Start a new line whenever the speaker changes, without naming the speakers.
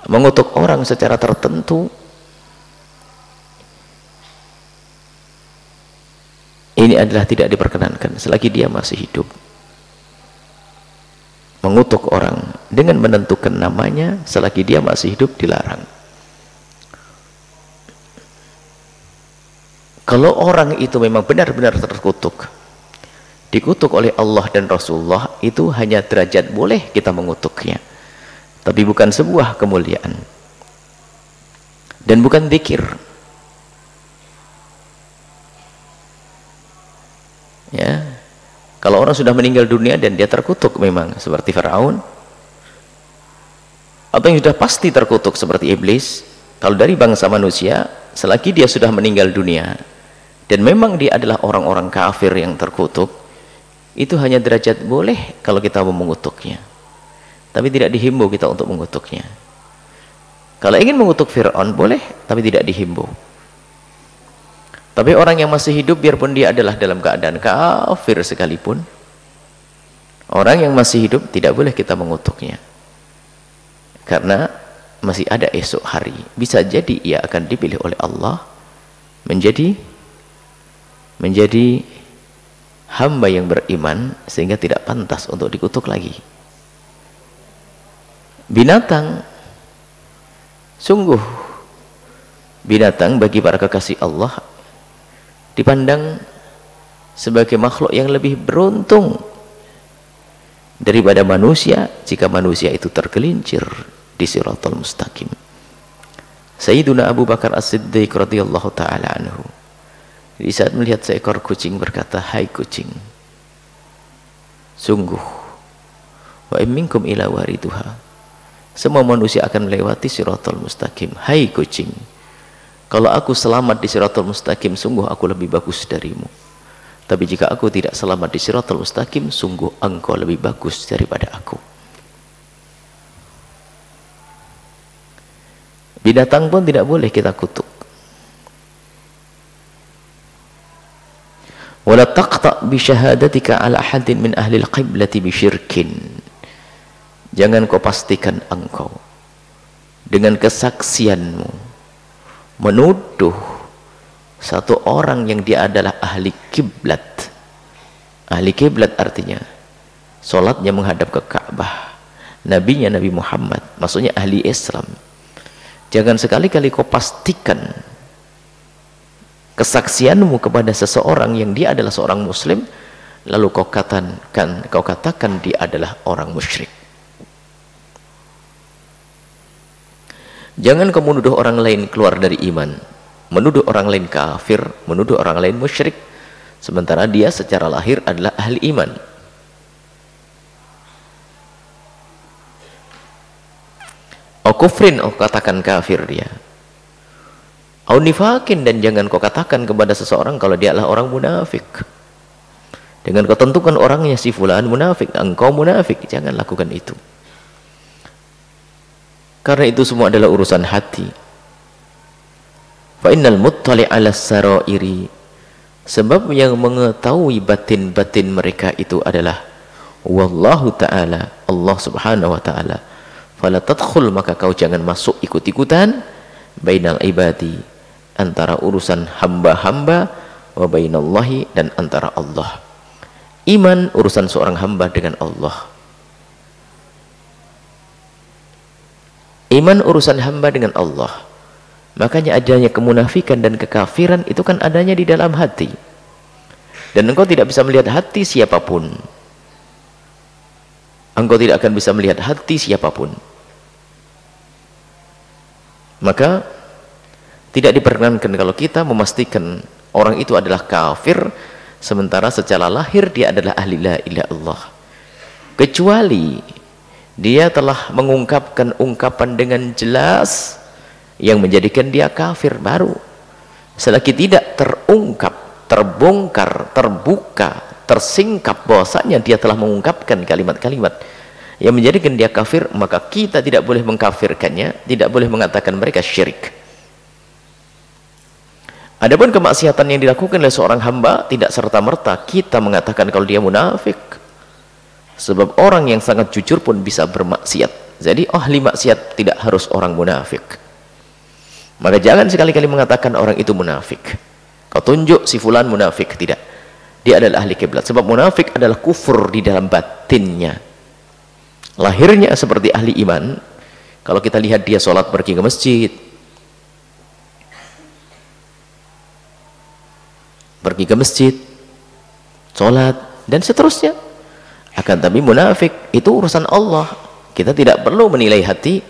mengutuk orang secara tertentu, ini adalah tidak diperkenankan selagi dia masih hidup. Mengutuk orang dengan menentukan namanya selagi dia masih hidup dilarang. Kalau orang itu memang benar-benar terkutuk, dikutuk oleh Allah dan Rasulullah, itu hanya derajat boleh kita mengutuknya, tapi bukan sebuah kemuliaan dan bukan zikir. Ya, kalau orang sudah meninggal dunia dan dia terkutuk memang seperti Firaun, atau yang sudah pasti terkutuk seperti iblis, kalau dari bangsa manusia selagi dia sudah meninggal dunia dan memang dia adalah orang-orang kafir yang terkutuk, itu hanya derajat boleh kalau kita mau mengutuknya, tapi tidak dihimbau kita untuk mengutuknya. Kalau ingin mengutuk Fir'aun boleh, tapi tidak dihimbau. Tapi orang yang masih hidup, biarpun dia adalah dalam keadaan kafir sekalipun, orang yang masih hidup tidak boleh kita mengutuknya, karena masih ada esok hari. Bisa jadi ia akan dipilih oleh Allah menjadi hamba yang beriman, sehingga tidak pantas untuk dikutuk lagi. Binatang, sungguh binatang bagi para kekasih Allah dipandang sebagai makhluk yang lebih beruntung daripada manusia jika manusia itu tergelincir di Shiratal Mustaqim. Sayyiduna Abu Bakar As-Siddiq radhiyallahu ta'ala anhu, di saat melihat seekor kucing berkata, "Hai kucing, sungguh wa in minkum ila wariduha, semua manusia akan melewati Shiratal Mustaqim. Hai kucing, kalau aku selamat di Shiratal Mustaqim, sungguh aku lebih bagus darimu. Tapi jika aku tidak selamat di Shiratal Mustaqim, sungguh engkau lebih bagus daripada aku." Binatang pun tidak boleh kita kutuk. Wala taqta bi syahadatika ala ahadin min ahli al-qiblati bi syirkin. Jangan kau pastikan engkau dengan kesaksianmu menuduh satu orang yang dia adalah ahli kiblat. Ahli kiblat artinya solatnya menghadap ke Ka'bah, nabinya Nabi Muhammad, maksudnya ahli Islam. Jangan sekali-kali kau pastikan kesaksianmu kepada seseorang yang dia adalah seorang muslim, lalu kau katakan dia adalah orang musyrik. Jangan kau menuduh orang lain keluar dari iman, menuduh orang lain kafir, menuduh orang lain musyrik, sementara dia secara lahir adalah ahli iman. Au kufrin, kau katakan kafir dia. Au nifakin, dan jangan kau katakan kepada seseorang kalau dia adalah orang munafik. Dengan kau tentukan orangnya, si fulan munafik, engkau munafik. Jangan lakukan itu. Karena itu semua adalah urusan hati. Fa innal muttali' 'ala sarairi, sebab yang mengetahui batin-batin mereka itu adalah wallahu ta'ala, Allah subhanahu wa ta'ala. Fala tadkhul, maka kau jangan masuk ikut-ikutan bainal ibadi, antara urusan hamba-hamba, wa bainallahi, dan antara Allah. Iman urusan seorang hamba dengan Allah. Iman urusan hamba dengan Allah. Makanya adanya kemunafikan dan kekafiran itu kan adanya di dalam hati. Dan engkau tidak bisa melihat hati siapapun. Engkau tidak akan bisa melihat hati siapapun. Maka tidak diperkenankan kalau kita memastikan orang itu adalah kafir sementara secara lahir dia adalah ahli la ilaha illallah, kecuali dia telah mengungkapkan ungkapan dengan jelas yang menjadikan dia kafir baru. Selagi tidak terungkap, terbongkar, terbuka, tersingkap bahwasanya dia telah mengungkapkan kalimat-kalimat yang menjadikan dia kafir, maka kita tidak boleh mengkafirkannya, tidak boleh mengatakan mereka syirik. Adapun kemaksiatan yang dilakukan oleh seorang hamba, tidak serta-merta kita mengatakan kalau dia munafik. Sebab orang yang sangat jujur pun bisa bermaksiat. Jadi ahli maksiat tidak harus orang munafik. Maka jangan sekali-kali mengatakan orang itu munafik. Kau tunjuk si fulan munafik, tidak. Dia adalah ahli kiblat. Sebab munafik adalah kufur di dalam batinnya. Lahirnya seperti ahli iman. Kalau kita lihat dia sholat pergi ke masjid, sholat dan seterusnya. Akan tapi munafik itu urusan Allah. Kita tidak perlu menilai hati